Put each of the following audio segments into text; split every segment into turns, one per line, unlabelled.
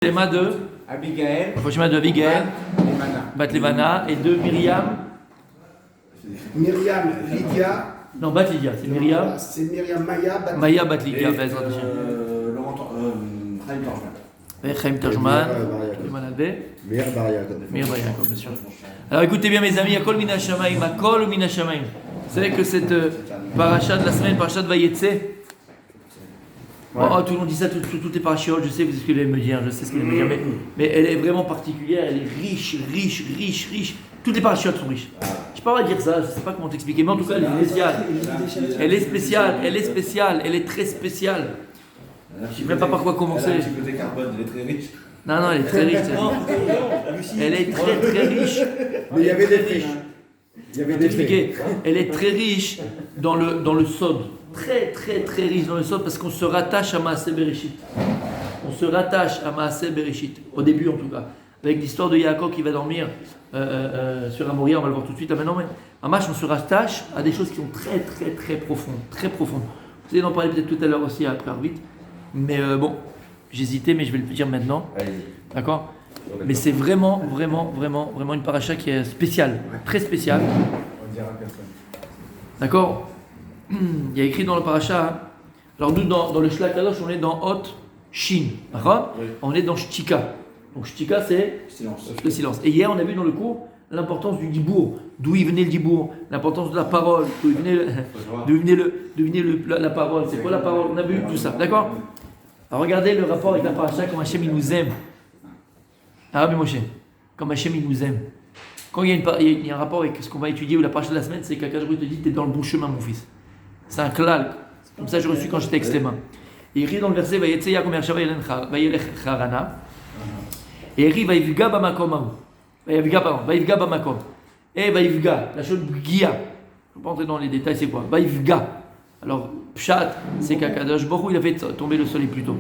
Shema de
Abigail,
Shema de Abigail,
Bat
Bat Levana, et de Myriam.
Myriam, Lydia.
Non, Bat Lydia, c'est Myriam.
Voilà, c'est Myriam Maya.
Maya Bat Lydia, Bezrat Hashem.
Chaim Torjman.
Chaim Terjman, Iman Albe, Meir Bar Yaakov, bien sûr. Alors écoutez bien mes amis, Akol Mina Shamaim, Akol Mina Shamaim. Vous savez que cette paracha de la semaine, paracha de Vayetse, oh, tout le monde dit ça, toutes les parachiotes, je sais ce qu'il allait me dire, je sais ce qu'il allait me dire, mais elle est vraiment particulière, elle est riche. Toutes les parachiotes sont riches. Je ne peux pas dire ça, je ne sais pas comment t'expliquer, mais en tout cas, elle est spéciale. Elle est spéciale, elle est très spéciale. Je ne sais même pas par quoi commencer.
Elle a un petit côté carbone, elle est très riche.
Non, elle est très riche. Elle est très riche.
Mais il y avait des friches.
Elle est très riche dans le sod. Très riche dans le sod parce qu'on se rattache à Maaseh Bereshit. On se rattache à Maaseh Bereshit. Au début en tout cas. Avec l'histoire de Yaakov qui va dormir sur Amoria, on va le voir tout de suite là maintenant. Mais en marche, on se rattache à des choses qui sont très profondes. Très profondes. Vous allez en parler peut-être tout à l'heure aussi après Arvit. Mais bon, j'hésitais, mais je vais le dire maintenant. D'accord ? Mais c'est vraiment une paracha qui est spéciale, très spéciale.
On dira personne.
D'accord ? Il y a écrit dans le paracha. Hein. Alors nous, dans le Shlach Kadosh, on est dans Hot Shin. D'accord ?
Oui.
On est dans Shtika. Donc Shtika, c'est
Silence.
le silence. Et hier, on a vu dans le cours l'importance du dibour. D'où il venait le dibour, l'importance de la parole, d'où venait la parole. C'est quoi la parole ? On a vu tout ça. D'accord ? Alors regardez le rapport avec la paracha, comme Hachem il nous aime. Ah mais Moshe, comme Hachem il nous aime. Quand il y a un rapport avec ce qu'on va étudier ou la paracha de la semaine, c'est qu'Akadosh Baruch Hu te dit, t'es dans le bon chemin mon fils. C'est un klal. Comme ça j'ai reçu quand j'étais avec les mains. Et il rit dans le verset, Vayetse Yaakov Mershava Vayelech Harana. Et il rit, Vayivga bamakom. Vayivga bamakom. Et Vayivga, la chose Gia. Je ne vais pas entrer dans les détails, c'est quoi ? Vayivga. Alors, Pshat, c'est qu'Akadosh Baruch Hu, il a fait tomber le soleil plus tôt.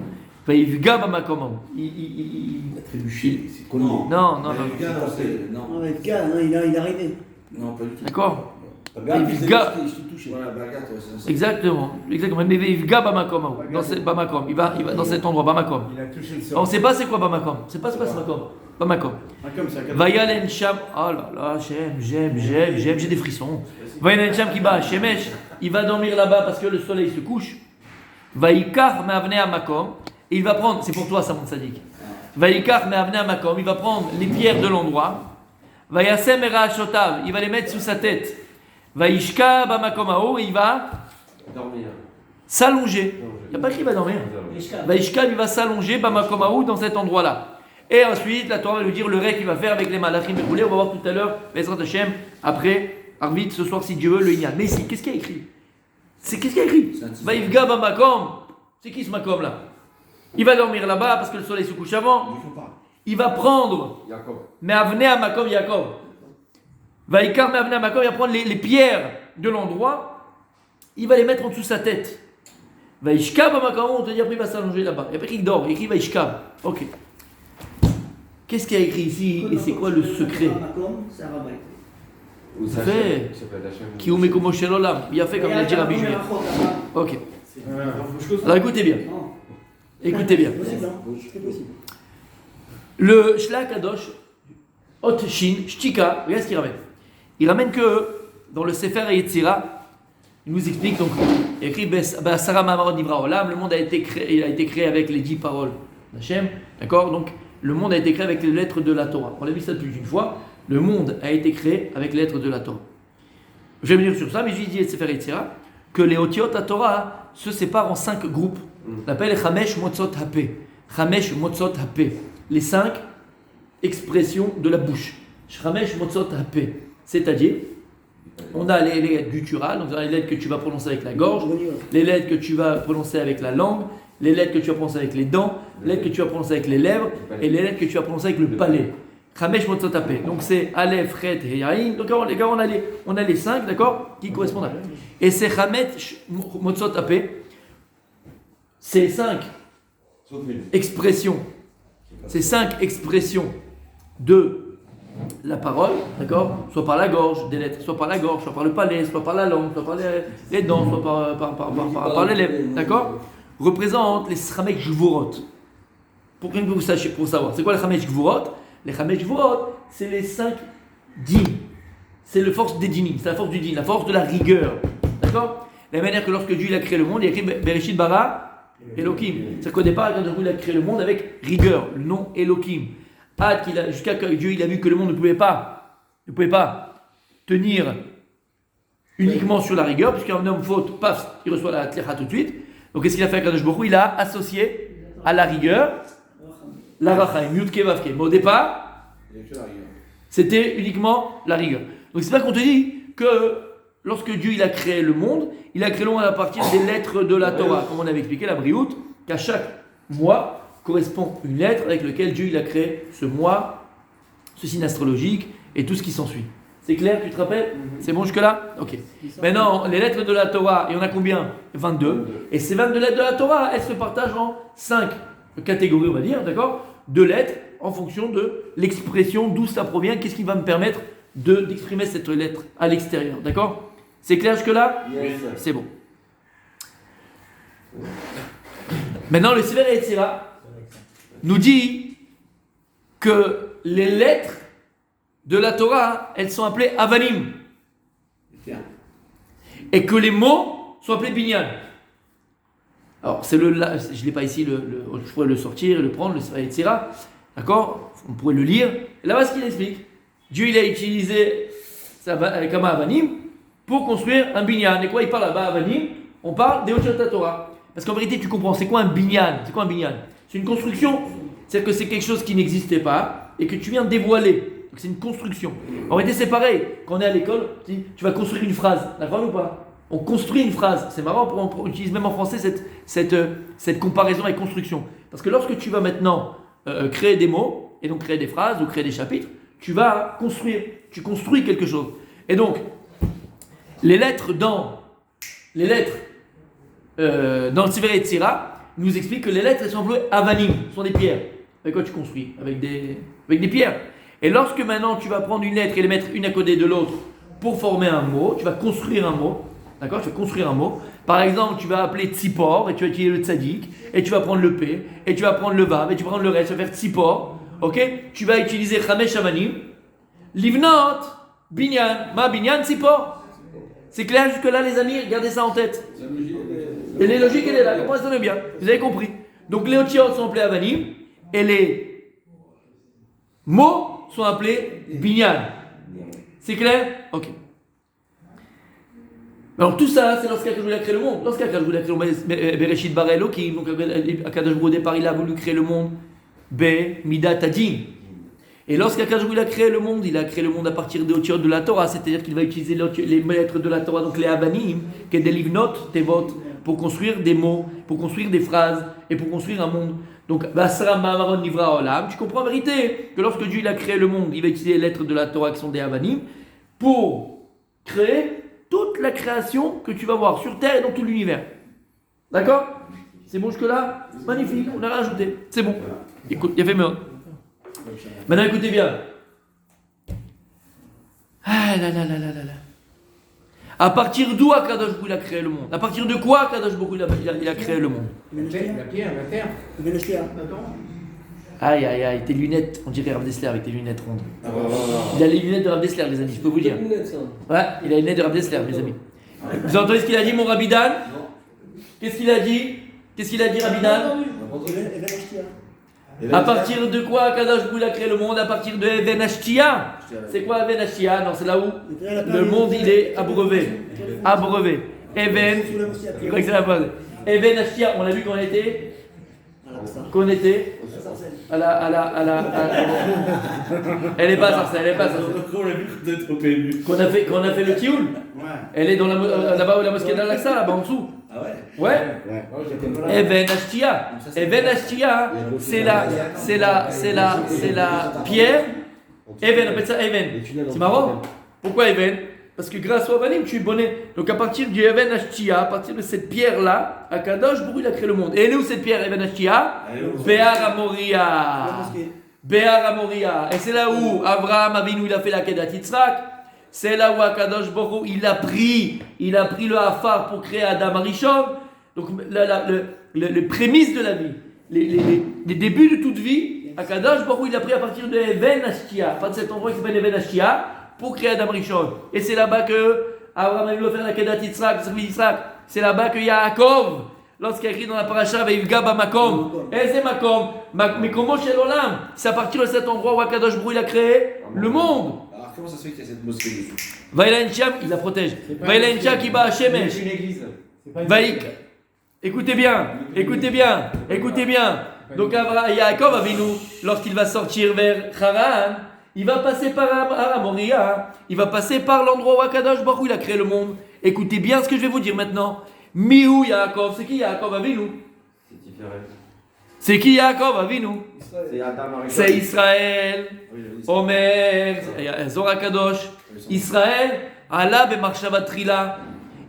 Vayivga bamakom.
Il a trébuché, c'est connu.
Non.
Non, mais le gars, il est arrivé.
Non, pas du tout.
D'accord ?
Bagat,
Et
je
Vivga.
t'ai touché. Voilà, Bagat, c'est
Exactement. Mais Vayivga bamakom. Bamakom. Il va dans cet endroit, bamakom.
Il a touché le sol.
On ne sait pas c'est quoi bamakom. On ne sait pas c'est quoi ce makom. Bamakom. Vayalen Sham. Oh là là, j'aime, j'ai des frissons. Vayalen Sham qui bat Shemesh. Il va dormir là-bas parce que le soleil se couche. Vaikar me'avne amakom. Et il va prendre, c'est pour toi ça mon sadique. Vaikar me'avne amakom. Il va prendre les pierres de l'endroit. Vayasem era'ashotav. Il va les mettre sous sa tête. Vaishka bamakomao. Et il va
Dormir.
s'allonger. Il n'y a pas écrit il va dormir. Vaishka il va s'allonger bamakomao dans cet endroit-là. Et ensuite, la Torah va nous dire le ré qu'il va faire avec les malachim et roulés. On va voir tout à l'heure, Bezrat Hashem, après, Arvit, ce soir, si Dieu veut, le Inyan. Mais ici, qu'est-ce qu'il y a écrit ? Qu'est-ce qu'il y a écrit ? Vaïvga bamakom. C'est qui ce makom là ? Il va dormir là-bas parce que le soleil se couche avant. Il va prendre, mais avne à makom Yaakov. Vaïkar, mais avne à makom, il va prendre les pierres de l'endroit. Il va les mettre en dessous de sa tête. Vaishka bamakom, on te dit après, il va s'allonger là-bas. Et après, il dort, il écrit Vaishka. Ok. Qu'est-ce qu'il y a écrit ici et c'est quoi le secret ?
C'est Rabbin.
Fait. Qui oume comme Moshe Lolam. Il a fait comme il a dit Rabbi Julia. Ok. Alors écoutez bien. Écoutez bien. Le Shlach Kadosh, Hot Shin, Shtika, regarde ce qu'il ramène. Il ramène que dans le Sefer Yetzira, il nous explique donc, il écrit Basara Ma'amar Nivra Olam, le monde a été créé avec les 10 paroles d'Hachem. D'accord ? Donc le monde a été créé avec les lettres de la Torah. On l'a vu ça plus d'une fois. Le monde a été créé avec les lettres de la Torah. Je vais venir sur ça, mais je dis Sefer Yetzira que les Otiot à Torah se séparent en 5 groupes. On appelle Chamesh Motzot Hape. Chamesh Motzot Hape. Les 5 expressions de la bouche. Chamesh Motzot Hape. C'est-à-dire, on a les lettres gutturales, donc les lettres que tu vas prononcer avec la gorge, les lettres que tu vas prononcer avec la langue, les lettres que tu vas prononcer avec les dents, les lettres que tu vas prononcer avec les lèvres, et les lettres que tu vas prononcer avec le palais. Chamesh Motzot Hape. Donc c'est Aleph, Chet et Yaïn. Donc les gars, on a les 5, d'accord, qui correspondent à. Et c'est Chamesh Motzot Hape. Ces 5 expressions, ces 5 expressions de la parole, d'accord, soit par la gorge, des lettres, soit par la gorge, soit par le palais, soit par la langue, soit par les dents, soit par les lèvres, d'accord, représentent les Sramek Jvorot. pour que vous sachiez, pour savoir. C'est quoi les Chamesh Gvurot? Les Chamesh Gvurot, c'est les 5 dîmes. C'est la force des dîmes, c'est la force du dîme, la force de la rigueur. D'accord? De la manière que lorsque Dieu il a créé le monde, il a écrit Bereshit bara Elohim. C'est qu'au départ, quand il a créé le monde avec rigueur, le nom Elohim. Jusqu'à que Dieu il a vu que le monde ne pouvait pas tenir uniquement sur la rigueur, puisqu'un homme faute, paf, il reçoit la tlecha tout de suite. Donc qu'est-ce qu'il a fait Kadosh Baruch Hu? Il a associé à la rigueur la rachaim, yudke vavke. Mais au départ, c'était uniquement la rigueur. Donc c'est pas qu'on te dit que lorsque Dieu il a créé le monde, il a créé le monde à partir des lettres de la Torah, comme on avait expliqué, la briout, qu'à chaque mois correspond une lettre avec laquelle Dieu il a créé ce mois, ce signe astrologique et tout ce qui s'ensuit. C'est clair, tu te rappelles? C'est bon jusque-là? Ok. Maintenant, les lettres de la Torah, il y en a combien? 22. Et ces 22 lettres de la Torah, elles se partagent en 5 catégories, on va dire, d'accord? 2 lettres en fonction de l'expression, d'où ça provient, qu'est-ce qui va me permettre d'exprimer cette lettre à l'extérieur, d'accord? C'est clair jusque-là?
Yes.
C'est bon. Maintenant, le Sefer Yetzira nous dit que les lettres de la Torah, elles sont appelées Avanim. Et que les mots sont appelés Binyan. Alors, je ne l'ai pas ici, je pourrais le sortir, le prendre, le Sefer Yetzira. D'accord? On pourrait le lire. Et là-bas, ce qu'il explique, Dieu il a utilisé comme Avanim pour construire un Binyan. Et quoi il parle là-bas, Avanim? On parle des Otshot Torah. Parce qu'en vérité, tu comprends, c'est quoi un Binyan? C'est quoi un Binyan? C'est une construction. C'est-à-dire que c'est quelque chose qui n'existait pas et que tu viens dévoiler. Donc c'est une construction. En réalité, c'est pareil. Quand on est à l'école, tu vas construire une phrase. D'accord ou pas? On construit une phrase. C'est marrant, on utilise même en français cette comparaison avec construction. Parce que lorsque tu vas maintenant créer des mots, et donc créer des phrases ou créer des chapitres, tu vas construire. Tu construis quelque chose. Et donc, les lettres dans le Sefer Yetzira nous expliquent que les lettres elles sont appelées Avanim, ce sont des pierres. Avec quoi tu construis? Avec des pierres. Et lorsque maintenant tu vas prendre une lettre et les mettre une à côté de l'autre pour former un mot, tu vas construire un mot. D'accord? Tu vas construire un mot. Par exemple, tu vas appeler Tzipor et tu vas utiliser le Tzadik et tu vas prendre le P et tu vas prendre le Vav et tu vas prendre le reste, tu vas faire Tzipor. Ok? Tu vas utiliser Chamesh Avanim, Livnot, Binyan, Ma Binyan, Tzipor. C'est clair jusque-là, les amis? Gardez ça en tête. Et les logiques, elle est là. Comment ça sonne bien? Vous avez compris? Donc les Otshot sont appelés Avanim et les mots sont appelés Binyan. C'est clair? Ok. Alors tout ça, c'est lorsqu'Akadosh Baruch Hu a créé le monde. Lorsqu'Akadosh Baruch Hu a créé le monde, Bereshit bara Elohim, donc Akadosh Baruch Hu au départ, il a voulu créer le monde Midat Hadin. Et lorsqu'Akadosh Baruch Hu a créé le monde, il a créé le monde à partir des Otshot de la Torah, c'est-à-dire qu'il va utiliser les lettres de la Torah, donc les Avanim, qui est des livnot, tevot, pour construire des mots, pour construire des phrases et pour construire un monde. Donc, tu comprends en vérité que lorsque Dieu il a créé le monde, il va utiliser les lettres de la Torah qui sont des Avanim pour créer toute la création que tu vas voir sur Terre et dans tout l'univers. D'accord? C'est bon jusque-là? Magnifique, on a rajouté. C'est bon. Écoute, il y avait mieux. Maintenant, écoutez bien. Ah là là là là là là. À partir d'où Akadosh Baruch Hu a créé le monde? À partir de quoi Akadosh Baruch Hu il a créé le monde?
La pierre, la terre.
Aïe aïe aïe, tes lunettes, on dirait Rav Dessler avec tes lunettes rondes. Il a les lunettes de Rav Dessler, les amis, je peux vous dire. Ouais, il a les lunettes de Rav Dessler, mes amis. Vous entendez ce qu'il a dit, mon Rabbi Dan? Qu'est-ce qu'il a dit? Qu'est-ce qu'il a dit, Rabbi Dan? À partir de quoi Akadosh Baruch Hu a créé le monde? À partir de Even Ashtia. C'est quoi Even Ashtia? Non, c'est là où le monde il est abreuvé. Abreuvé. Even. Je crois que c'est la phrase. Even Ashtia, on l'a vu quand on était à la elle est pas Sarcelles, elle est pas Sarcelles.
On l'a vu quand on est trop ému.
Qu'on a fait le Tioul. Elle est dans là-bas où la mosquée d'Al-Aqsa, là-bas en dessous.
Ah ouais?
Ouais. Even Ashtia. Even Ashtia, c'est la pierre. Even, on appelle ça Even. C'est marrant. Pourquoi Even? Parce que grâce au Avanim, tu es bonnet. Donc à partir du Even Ashtia, à partir de cette pierre-là, Akadosh Baruch Hu il a créé le monde. Et elle est où cette pierre Even Ashtia? Behar Amoria. Behar Amoria. Et c'est là où Abraham Avinu il a fait la Kedat Yitzhak. C'est là où Akadosh Baruch Hu il a pris le Hafar pour créer Adam Arishon. Donc le prémisse de la vie. les débuts de toute vie, Akadosh Baruch Hu, il a pris à partir de Even Ashtia, pas de cet endroit qui s'appelle Even Ashtia, pour créer Adam Rishon. Et c'est là-bas que Abraham a voulu faire la Kedat Yitzhak, c'est là-bas que Yaakov, lorsqu'il a écrit dans la paracha, Veilga Bamakom, et c'est Makom, mais comment chez l'Olam, c'est à partir de cet endroit où Akadosh Baruch Hu, il a créé le monde.
Alors comment ça se fait qu'il y a cette mosquée dessus?
Vaïlancham, il la protège. Vaïlancham qui bat Shemesh.
C'est une église.
Vaïk. Écoutez bien. Donc Yaakov Avinu, lorsqu'il va sortir vers Haran, il va passer par Moria, il va passer par l'endroit où Akadosh Baruch Hu, il a créé le monde. Écoutez bien ce que je vais vous dire maintenant. Miou Yaakov, c'est qui Yaakov Avinu?
C'est différent.
C'est qui Yaakov Avinu?
C'est Adam Arishon.
C'est Israël.
Oui, je dis.
Omer, Zohar Kadosh, Israël, Allah be'marshavat trila.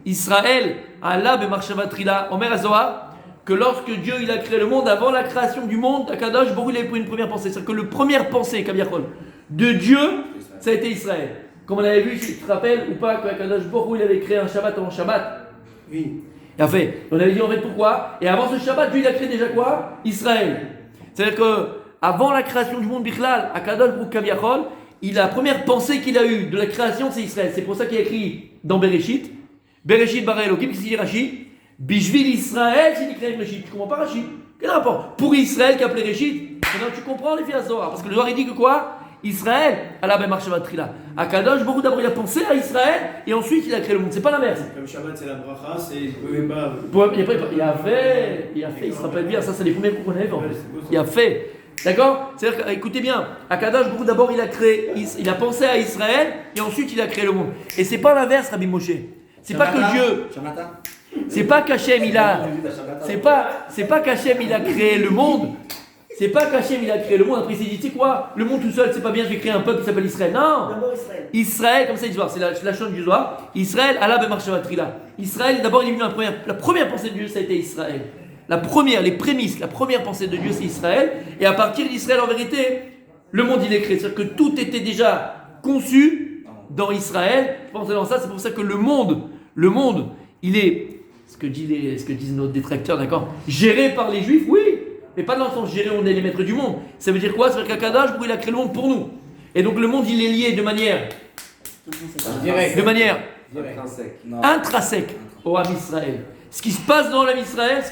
Israël, Allah be'marshavat trila. Omer Zohar, que lorsque Dieu il a créé le monde, avant la création du monde, Akadosh Baruch Hu, il avait pris une première pensée. C'est-à-dire que la première pensée, Kaviachol, de Dieu, ça a été Israël. Comme on avait vu, tu te rappelles ou pas, qu'Akadosh Baruch Hu, il avait créé un Shabbat avant Shabbat.
Oui.
Et en fait, on avait dit en fait pourquoi. Et avant ce Shabbat, Dieu il a créé déjà quoi? Israël. C'est-à-dire que avant la création du monde Bichlal, Akadosh Baruch Hu Kaviachol, la première pensée qu'il a eue de la création, c'est Israël. C'est pour ça qu'il a écrit dans Bereshit bara Elohim, qu'est-ce qu'il dit Rashi? Bishvil Israël, c'est écrit Bereshit. Tu comprends pas Rashi? Quel rapport? Pour Israël qui a appelé Réchit. Maintenant tu comprends les filles à Zohar. Parce que le Zohar il dit que quoi? Israël, Allah ben marche Trila. Akadosh Baruch Hu d'abord il a pensé à Israël et ensuite il a créé le monde. C'est pas l'inverse.
Comme Shabbat c'est la bracha, c'est pas.
Et après il a fait, il se rappelle bien, ça c'est les premiers cours qu'on avait fait en plus. Il a fait. D'accord? C'est-à-dire que, écoutez bien, Akadosh Baruch Hu d'abord il a créé, il a pensé à Israël et ensuite il a créé le monde. Et c'est pas l'inverse, Rabbi Moshe. C'est pas que Dieu. C'est pas qu'Hachem il a. C'est pas qu'Hachem il a créé le monde. C'est pas qu'Hachem il a créé le monde. Après il s'est dit, tu sais quoi, le monde tout seul c'est pas bien, je vais créer un peuple qui s'appelle Israël. Non.
D'abord Israël.
Israël, comme ça il dit, c'est la chaîne du Zohar. Israël, Allah ben marche Trila. Israël, d'abord il est venu la première pensée de Dieu, ça a été Israël. La première, les prémices, la première pensée de Dieu c'est Israël. Et à partir d'Israël, en vérité, le monde il est créé. C'est-à-dire que tout était déjà conçu dans Israël. Je pense dans ça, c'est pour ça que le monde, il est, ce que disent nos détracteurs, d'accord, géré par les Juifs, oui, mais pas dans le sens géré, on est les maîtres du monde. Ça veut dire quoi? Ça veut dire qu'Akadosh Baruch Hu, il a créé le monde pour nous. Et donc le monde il est lié de manière intrinsèque au Ham Israël. Ce qui se passe dans l'Am Israël,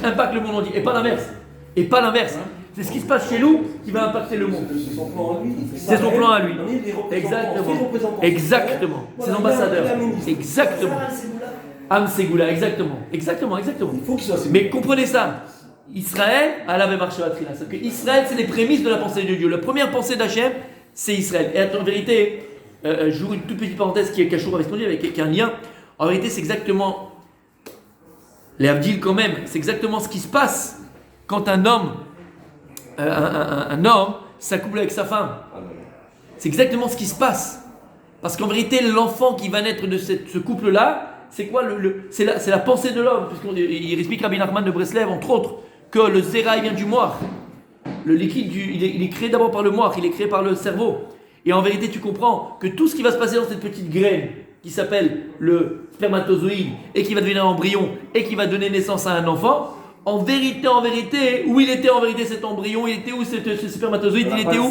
impacte le monde entier. Et pas l'inverse. C'est ce qui se passe chez nous qui va impacter le monde. C'est son plan à lui. Exactement. Ses ambassadeurs. Exactement. Am Segula, exactement. Mais comprenez ça. Israël, Allah avait marché à Trila. C'est-à-dire que Israël, c'est les prémices de la pensée de Dieu. La première pensée d'Hachem, c'est Israël. Et en vérité, j'ouvre une toute petite parenthèse qui est cachour avec ce qu'on dit, avec un lien. En vérité, c'est exactement, les Abdil quand même, c'est exactement ce qui se passe quand un homme s'accouple avec sa femme. C'est exactement ce qui se passe. Parce qu'en vérité, l'enfant qui va naître de ce couple-là, c'est quoi c'est la pensée de l'homme. Puisqu'il explique Rabbi Nachman de Breslev, entre autres, que le zéra vient du moire. Le liquide, il est créé d'abord par le moire, il est créé par le cerveau. Et en vérité, tu comprends que tout ce qui va se passer dans cette petite graine, qui s'appelle le spermatozoïde, et qui va devenir un embryon, et qui va donner naissance à un enfant, en vérité, où il était en vérité cet embryon, il était où ce spermatozoïde, il était où?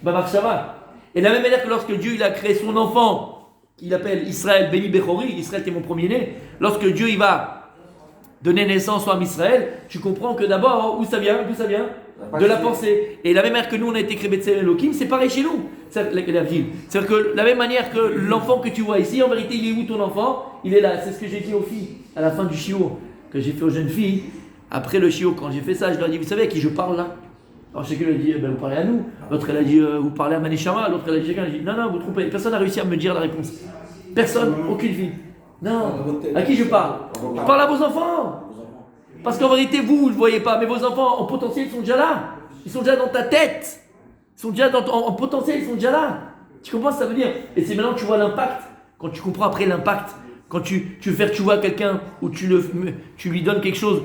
Babarshava. Et de la même manière que lorsque Dieu il a créé son enfant, qu'il appelle Israël, Béni Bechori, Israël qui est mon premier-né, lorsque Dieu il va donner naissance à Israël, tu comprends que d'abord, où ça vient? De la pensée. Et de la même manière que nous on a été créé B'Tselem Elohim, c'est pareil chez nous. C'est-à-dire que de la même manière que l'enfant que tu vois ici, en vérité il est où ton enfant? Il est là. C'est ce que j'ai dit aux filles à la fin du shiur, que j'ai fait aux jeunes filles. Après le shiur, quand j'ai fait ça, je leur ai dit, vous savez à qui je parle là? Alors chacun a dit, vous parlez à nous. L'autre elle a dit, vous parlez à Manishama. L'autre elle a dit, chacun a dit, non, vous trompez. Personne n'a réussi à me dire la réponse. Personne, aucune fille. Non, à qui je parle? Je parle à vos enfants. Parce qu'en vérité, vous ne le voyez pas, mais vos enfants, en potentiel, ils sont déjà là. Ils sont déjà dans ta tête. Ils sont déjà en potentiel, ils sont déjà là. Tu comprends ce que ça veut dire? Et c'est maintenant que tu vois l'impact. Quand tu comprends après l'impact, quand tu veux faire, tu vois quelqu'un où tu lui donnes quelque chose,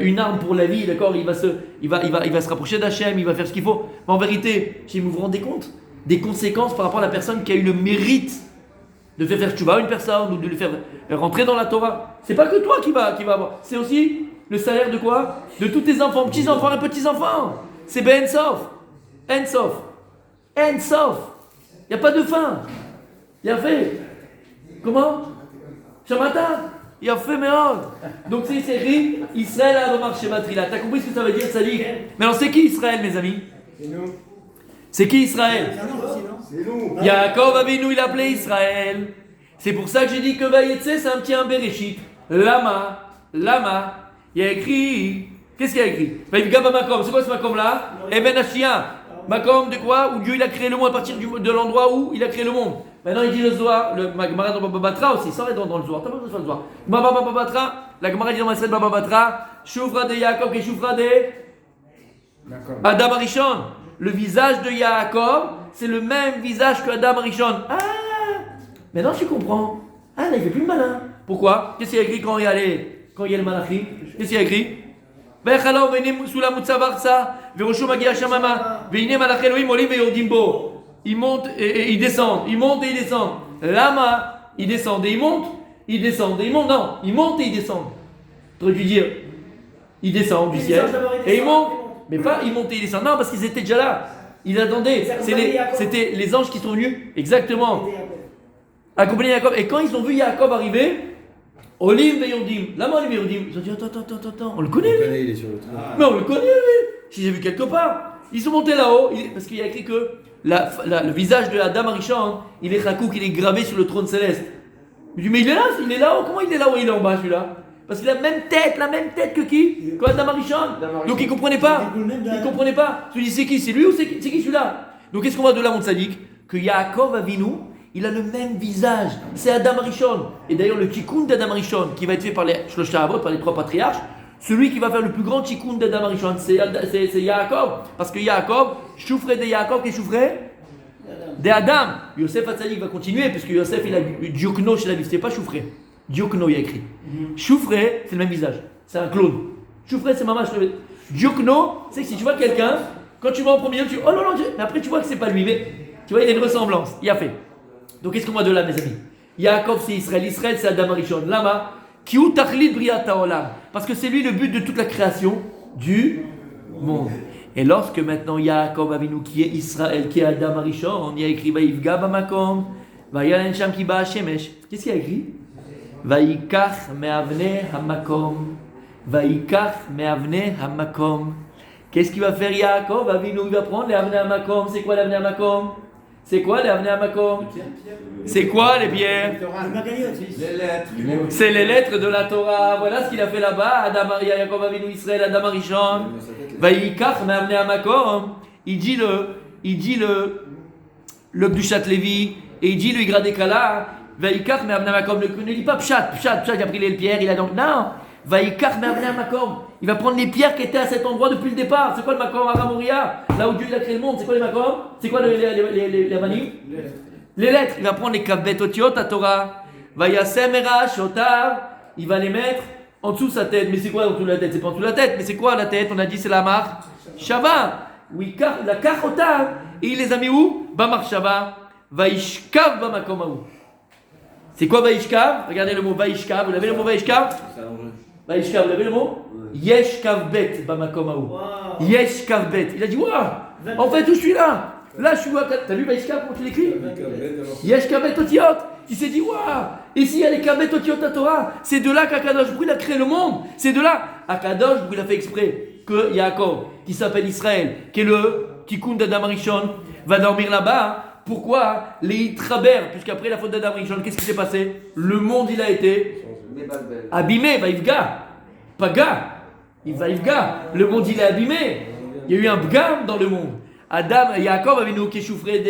une arme pour la vie, d'accord, il va se rapprocher d'Hachem, il va faire ce qu'il faut. Mais en vérité, si vous vous rendez compte des conséquences par rapport à la personne qui a eu le mérite de faire tu vas une personne ou de lui faire rentrer dans la Torah. C'est pas que toi qui va avoir, c'est aussi Le salaire de quoi? De tous tes enfants, petits-enfants et petits-enfants. C'est Ben Sof. En-Sof. En-Sof. Il n'y a pas de fin. Il a fait. Comment? Shamata. Il a fait Méod. Donc c'est écrit Israël a remarché Matrila. T'as compris ce que ça veut dire, Sadiq? Maintenant, c'est qui Israël, mes amis?
C'est nous.
C'est qui Israël?
C'est nous.
Yaakov Avinu, il appelait Israël. C'est pour ça que j'ai dit que Vayetse, c'est un petit un Bereshit. Lama. Il y a écrit. Qu'est-ce qu'il y a écrit? Vaïvgaba Makom. C'est quoi ce Makom là? Eben Hashia. Makom de quoi? Où Dieu il a créé le monde à partir de l'endroit où il a créé le monde. Maintenant il dit le Zohar, le Gemara dans Baba Batra aussi, sans être dans le Zohar. T'as pas besoin de faire le Zohar. Baba Batra, la Gemara dit dans Maseret Baba Batra, Shufra de Yaakov et Shufra de Adam Arishon. Le visage de Yaakov, c'est le même visage que Adam Arishon. Ah, maintenant tu comprends. Ah, là il fait plus le malin. Pourquoi? Qu'est-ce qu'il y a écrit quand il y a le Malachi? Qu'est-ce qu'il y a écrit? Ils montent et ils descendent. Ils montent et ils descendent. Lama, ils descendent et ils montent. Ils descendent et ils montent. Non, ils montent et ils descendent. T'aurais dû dire, ils descendent du ciel et ils montent. Mais pas ils montent et ils descendent. Non, parce qu'ils étaient déjà là. Ils attendaient. C'était les anges qui sont venus. Exactement. Accompagner Yaakov. Et quand ils ont vu Yaakov arriver, Olim Veyordim. Lama Olim Veyordim. Ils ont dit attends. On le connaît, lui.
Il est sur le toit.
Mais on le connaît, lui. Si j'ai vu quelque part. Ils sont montés là-haut. Parce qu'il y a écrit que le visage de Adam Arishon, il est chakouk, il est gravé sur le trône céleste. Je dis, mais il est là-haut. Comment il est là-haut? Il est en bas, celui-là. Parce qu'il a la même tête que qui? Que Adam Arishon. Donc il ne comprenait pas. Je dis, c'est qui? C'est lui ou c'est qui celui-là? Donc qu'est-ce qu'on voit de là, mon sadique? Que Yaakov Avinu, il a le même visage. C'est Adam Arishon. Et d'ailleurs, le tikkun d'Adam Arishon, qui va être fait par les Shloshta Avot, par les trois patriarches, celui qui va faire le plus grand tikkun d'Adam Arishon, c'est Yaakov. Parce que Yaakov, choufrait de Yaakov, qui choufrait de Adam. Yosef Hatzadik va continuer, parce que Yosef, il a Diokno chez la vie. C'était pas choufrait. Diokno, il y a écrit. Choufrait, c'est le même visage. C'est un clone. Choufrait, c'est maman. Diokno, c'est que si tu vois quelqu'un, quand tu vois en premier lieu, tu dis, oh non, mais après tu vois que c'est pas lui. Mais tu vois, il y a une ressemblance. Il a fait. Donc qu'est-ce qu'on voit de là, mes amis? Yaakov, c'est Israël. Israël, c'est Adam Arishon. Lama. Parce que c'est lui le but de toute la création du monde. Et lorsque maintenant Yaakov Avinu, qui est Israël, qui est Adam Arishon, il y a écrit Vaïvga Bamakom, Vayalen Sham Ki Ba Shemesh. Qu'est-ce qu'il y a écrit? Vaïkach Me'avne Hamakom. Vaïkach Me'avne Hamakom. Qu'est-ce qu'il va faire Yaakov Avinu? Il va prendre les Avne Hamakom. C'est quoi les Avne Hamakom? C'est quoi les Avne Hamakom? C'est quoi les pierres?
Les lettres.
C'est les lettres de la Torah. Voilà ce qu'il a fait là-bas. Adam Yaakov Avinu Israël, Adam Arishon. Vaïkach me'avne hamakom. Il dit le Bdushat Lévi et il dit le Igra Dekala. Vaïkach me'avne hamakom. Ne dit pas pshat. Il a pris les pierres. Il a donc non. Vaïkach me'avne hamakom. Il va prendre les pierres qui étaient à cet endroit depuis le départ. C'est quoi le makom Aramoria? Là où Dieu il a créé le monde. C'est quoi les makom? C'est quoi les avanim? Les lettres, il va prendre les kavbet otiot à Torah, va yasemera shotar, il va les mettre en dessous de sa tête. Mais c'est quoi en dessous de la tête? C'est pas en dessous de la tête, mais c'est quoi la tête? On a dit c'est la marque Shava. Oui, la kachotar. Et il les a mis où? Bamar Shava, vaishkav bamakomaou. C'est quoi vaishkav? Regardez le mot vaishkav. Vous avez le mot vaishkav? Vaishkav, vous avez le mot? Yesh kavbet bamakomaou. Yesh kavbet. Il a dit waouh. En fait, où je suis là? Là, je suis à. T'as vu Vaishkav, comment tu l'écris? Yesh Kabet Otiot. Il s'est dit, waouh! Et s'il y a les Kabet Otiot à Torah, c'est de là qu'Akadosh Baruch Hu a créé le monde. C'est de là. Akadosh Baruch Hu a fait exprès que Yaakov, qui s'appelle Israël, qui est le Tikkun d'Adam Arishon, va dormir là-bas. Pourquoi? Les Yitraber, puisqu'après la faute d'Adam Arishon, qu'est-ce qui s'est passé? Le monde, il a été abîmé. Vaïvga. Paga. Vaïvga. Le monde, il est abîmé. Il y a eu un bgam dans le monde. Yaakov Avinu qui choufrait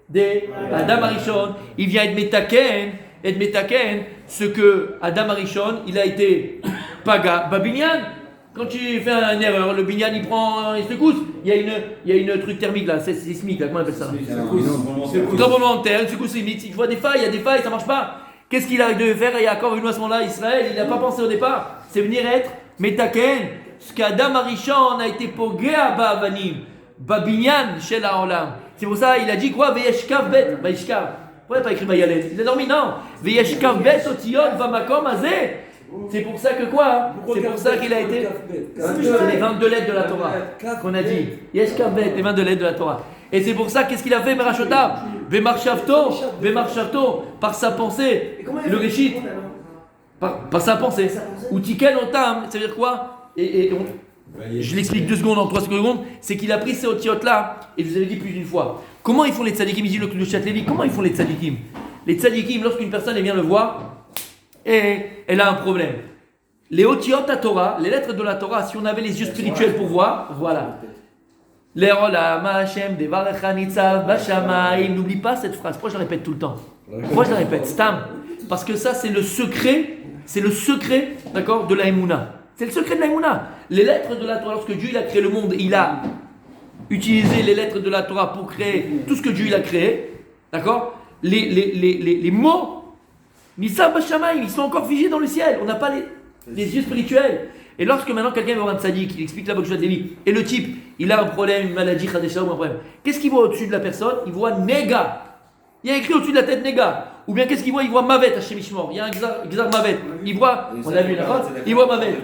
des Adam Arishon, il vient être metaken, ce que Adam Arishon, il a été paga, babinyan. Quand tu fais une erreur, le binyan il secousse. Il y a une truc thermique là, c'est sismique là, comment on appelle ça? Tremblement de terre, une secousse sismique. Si tu vois des failles, il y a des failles, ça marche pas. Qu'est-ce qu'il a dû faire Yaakov Avinu à ce moment-là, Israël? Il n'a pas pensé au départ. C'est venir être metaken. Ce qu'Adam Arishon a été pogea ba'avanim. Babinyan chez la Olam. C'est pour ça il a dit quoi? Veyeshkav bet. Veyeshkav. Pourquoi il n'a pas écrit Vayalen? Il a dormi, non. Veyeshkav bet otiot vamakom azeh. C'est pour ça que quoi? C'est pour ça qu'il a été. C'est les 22 lettres de la Torah qu'on a dit. Yesh Kavet, les 22 lettres de la Torah. Et c'est pour ça, qu'est-ce qu'il a fait, Merachotav? Vemarchavto, par sa pensée, le Réchit, par sa pensée. Ou Tikel Otam, ça veut dire quoi? Je l'explique 2 secondes, en 3 secondes. C'est qu'il a pris ces otiotes-là, et je vous avais dit plus d'une fois. Comment ils font les tzadikim? Il dit le Chat-Lévi, comment ils font les tzadikim? Les tzadikim, lorsqu'une personne elle vient le voir, et elle a un problème. Les otiotes à Torah, les lettres de la Torah, si on avait les yeux spirituels pour voir, voilà. N'oublie pas cette phrase. Pourquoi je la répète tout le temps? Pourquoi je la répète? Stam. Parce que ça, c'est le secret, d'accord, de la Emouna. C'est le secret de la Emouna. Les lettres de la Torah, lorsque Dieu il a créé le monde, il a utilisé les lettres de la Torah pour créer tout ce que Dieu il a créé, d'accord? Les mots, Nissa Bashamaim, ils sont encore figés dans le ciel. On n'a pas les yeux spirituels. Et lorsque maintenant quelqu'un va voir un tzaddik, il explique la Bokshot Lévi, et le type, il a un problème, une maladie, Khadesha ou un problème, qu'est-ce qu'il voit au-dessus de la personne? Il voit Nega. Il y a écrit au-dessus de la tête Nega. Ou bien qu'est-ce qu'il voit? Il voit Mavet, Hachem Ishmor. Il y a un Gzar Mavet. Il voit, on a vu la phrase, il voit Mavet.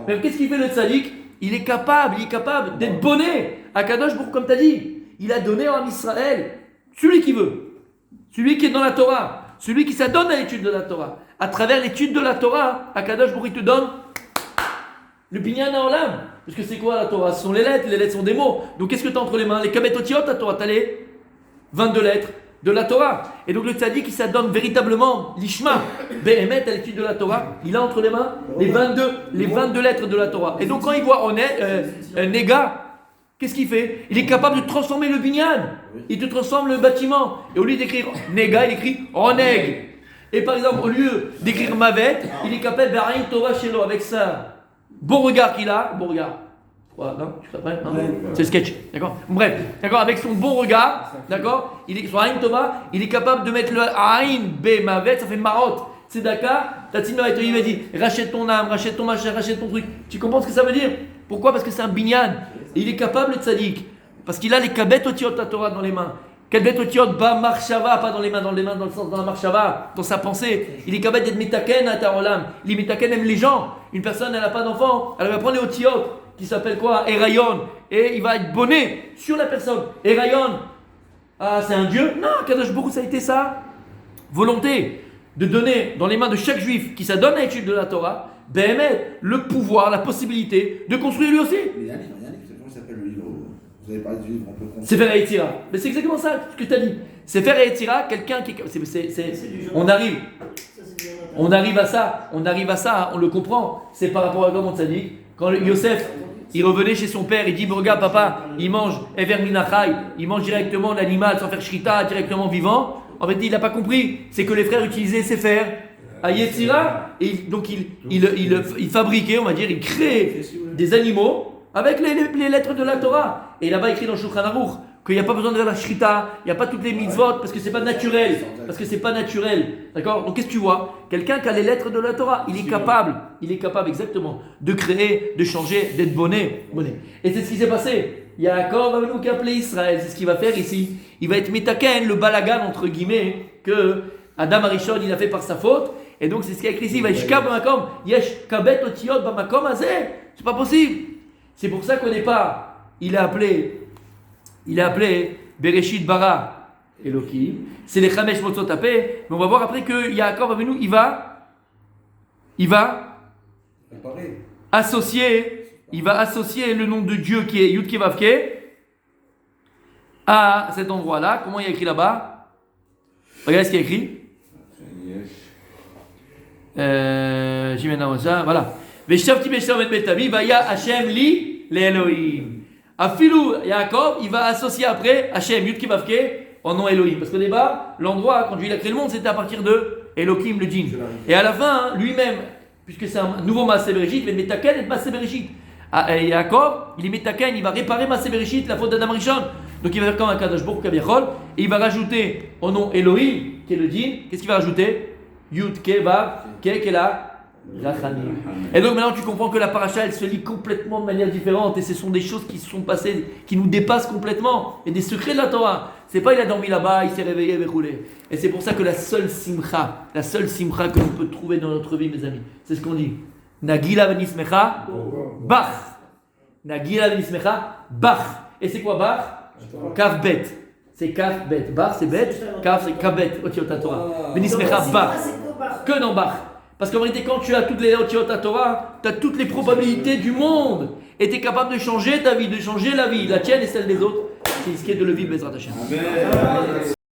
Mais qu'est-ce qu'il fait le tzaddik? Il est capable d'être bonné à Kadosh Baruch, comme tu as dit. Il a donné en Israël celui qui veut, celui qui est dans la Torah, celui qui s'adonne à l'étude de la Torah. À travers l'étude de la Torah, Akadosh Baruch il te donne le binyan haolam. Parce que c'est quoi la Torah? Ce sont les lettres sont des mots. Donc qu'est-ce que tu as entre les mains? Les kabet otiot, la Torah, tu as les 22 lettres de la Torah. Et donc le tzaddik qui s'adonne véritablement l'ishma, behemet à l'étude de la Torah, il a entre les mains les 22 lettres de la Torah. Et donc quand il voit Nega, qu'est-ce qu'il fait? Il est capable de transformer le binyan. Il te transforme le bâtiment. Et au lieu d'écrire Nega, il écrit Oneg. Et par exemple, au lieu d'écrire Mavet, il est capable d'Aïn Torah Shelo avec ça. Bon regard qu'il a. Bon regard. Quoi, non? Tu serais prêt? C'est le sketch. D'accord? Bref. D'accord? Avec son bon regard. D'accord? Sur Aïn Torah, il est capable de mettre le Aïn B Mavet. Ça fait Marot. C'est Dakar. Tatsima il m'a dit rachète ton âme, rachète ton machin, rachète ton truc. Tu comprends ce que ça veut dire? Pourquoi? Parce que c'est un binyan. Et il est capable, le tzaddik. Parce qu'il a les kabet otiot la Torah dans les mains. Kabet otiot ba marshava, pas dans les mains, dans le sens, dans la marshava, dans sa pensée. Il est capable d'être metaken à tarolam. Les metaken aiment les gens. Une personne, elle n'a pas d'enfant, elle va prendre les otiot, qui s'appelle quoi? Erayon. Et il va être bonné sur la personne. Erayon. Ah, c'est un dieu? Non, Kadosh Baruch ça a été ça. Volonté de donner dans les mains de chaque juif qui s'adonne à l'étude de la Torah, le pouvoir, la possibilité de construire lui aussi.
Yannick, comment s'appelle le livre? Vous avez parlé du livre, on peut construire.
Sefer Yetzira. Mais c'est exactement ça ce que tu as dit. Sefer Yetzira, quelqu'un qui. On arrive à ça, on le comprend. C'est par rapport à comme on t'a dit. Quand Yosef, il revenait chez son père, il dit regarde papa, il mange Ever Minachai, il mange directement l'animal sans faire shrita, directement vivant. En fait, il n'a pas compris. C'est que les frères utilisaient Sefer à Yetzira, et donc il fabriquait, on va dire, il créait des animaux avec les lettres de la Torah. Et là-bas, écrit dans Shulchan Aruch qu'il n'y a pas besoin de faire la shrita, il n'y a pas toutes les mitzvot, parce que c'est pas naturel. D'accord? Donc qu'est-ce que tu vois? Quelqu'un qui a les lettres de la Torah, il est capable exactement de créer, de changer, d'être bonné. Et c'est ce qui s'est passé. Yaakov va nous appeler Israël, c'est ce qu'il va faire ici. Il va être metaken, le balagan entre guillemets, que Adam Arishon il a fait par sa faute. Et donc c'est ce qu'il y a écrit ici, va yishka b'makom, yesh kabet otiot b'makom azeh. C'est pas possible. C'est pour ça qu'au départ, il a appelé Bereshit bara Elohim. C'est les Chamesh Motzot tapé. Mais on va voir après que Yaakov avec nous, il va associer le nom de Dieu qui est Yud Kei Vav Kei à cet endroit-là. Comment il y a écrit là-bas? Regardez ce qu'il y a écrit. Voilà. Veshavti Beshav et Betavi, Vaya Hashem li l'Elohim. Afilou Yaakov, il va associer après Hashem Yud Kei Vav Kei en nom Elohim. Parce qu'au départ, l'endroit, quand Dieu il a créé le monde, c'était à partir de Elohim, le djinn. Et à la fin, lui-même, puisque c'est un nouveau Maaseh Bereshit, il va metaken et Maaseh Bereshit. Yaakov, il est metaken, il va réparer Maaseh Bereshit, la faute d'Adam Rishon. Donc il va faire comme un Kadosh Baruch Kaviachol, et il va rajouter au nom Elohim, qui est le djinn, qu'est-ce qu'il va rajouter? Yud Kei Vav Kei, qui est là Rachanim. Et donc maintenant tu comprends que la paracha elle se lit complètement de manière différente et ce sont des choses qui se sont passées, qui nous dépassent complètement et des secrets de la Torah. C'est pas il a dormi là-bas, il s'est réveillé, roulé. Et c'est pour ça que la seule simcha que l'on peut trouver dans notre vie, mes amis, c'est ce qu'on dit. Nagila venismecha, bach. Nagila venismecha, bach. Et c'est quoi bach? Kaf bet. C'est kaf bet. Bach c'est bet, kaf c'est kabet. Otiot Torah. Venismecha, bach. Que dans bach. Parce qu'en réalité, quand tu as toutes les Otiot Torah, tu as toutes les probabilités du monde. Et tu es capable de changer ta vie, de changer la vie, la tienne et celle des autres. C'est ce qui est de le vivre, Bezrat Hashem.
Amen.